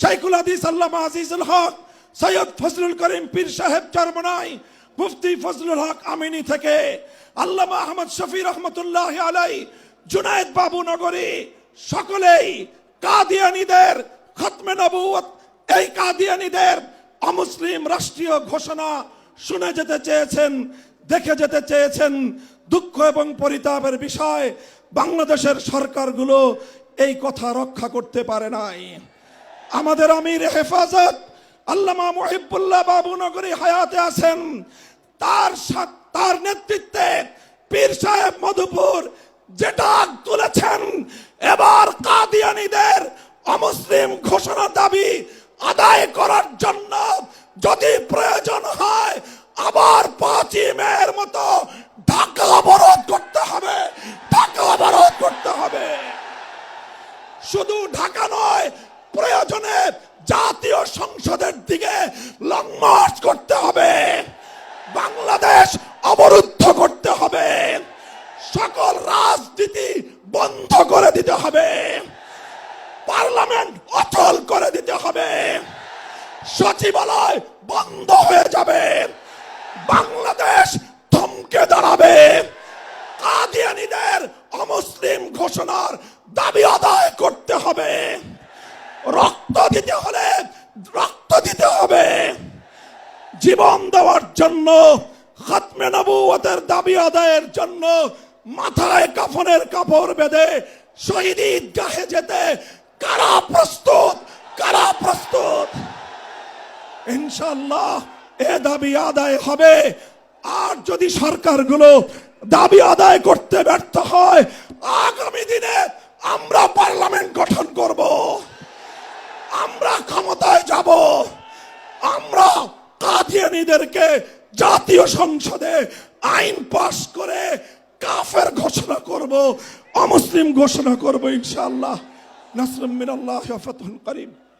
শাইখুল হাদিস আল্লামা আজিজুল হক সৈয়দ ফজলুল করিম পীর সাহেব চরমনাই, মুফতি ফজলুল হক আমিনী থেকে আল্লামা আহমদ শফি রহমতুল্লাহ আলাই, জুনায়েদ বাবু নগরী, সকলেই কাদিয়ানীদের খতমে নবুয়ত, এই কাদিয়ানীদের অমুসলিম রাষ্ট্রীয় ঘোষণা শুনে যেতে চেয়েছেন, দেখে যেতে চেয়েছেন। দুঃখ এবং পরিতাপের বিষয়, বাংলাদেশের সরকারগুলো এই কথা রক্ষা করতে পারে নাই। আমাদের আমির হেফাজত আল্লামা মুহিবুল্লাহ বাবু নগরী হায়াতে আছেন, তার নেতৃত্বে পীর সাহেব মধুপুর যেটা তুলেছেন, এবার কাদিয়ানীদের অমুসলিম ঘোষণা দাবি আদায় করার জন্য যদি প্রয়োজন হয় আবার 5ই মের মতো ঢাকা অবরোধ করতে হবে, ঢাকা অবরোধ করতে হবে। শুধু ঢাকা নয়, প্রয়োজনে জাতীয় সংসদের দিকে লং মার্চ করতে হবে, বাংলাদেশ অবরুদ্ধ করতে হবে, সকল রাজনীতি বন্ধ করে দিতে হবে, পার্লামেন্ট অচল করে দিতে হবে, সচিবালয় বন্ধ হয়ে যাবে, বাংলাদেশ থমকে দাঁড়াবে। কাদিয়ানীদের অমুসলিম ঘোষণার দাবি আদায় করতে হবে, রক্ত দিতে হলে রক্ত দিতে হবে, জীবন দেওয়ার জন্য, খতমে নবুয়তের দাবি আদায়ের জন্য মাথায় কাফনের কাপড় বেঁধে শহীদ ঈদগাহে যেতে কারা প্রস্তুত, কারা প্রস্তুত? ইনশাআল্লাহ এ দাবি আদায় হবে। আর যদি সরকারগুলো দাবি আদায় করতে ব্যর্থ হয়, আগামী দিনে আমরা পার্লামেন্ট গঠন করব, আমরা ক্ষমতায় যাব, আমরা কাদিয়ানীদেরকে জাতীয় সংসদে আইন পাশ করে কাফের ঘোষণা করব, অমুসলিম ঘোষণা করব ইনশাআল্লাহ। নাসরুম মিনাল্লাহি ওয়া ফাতহুন করিম।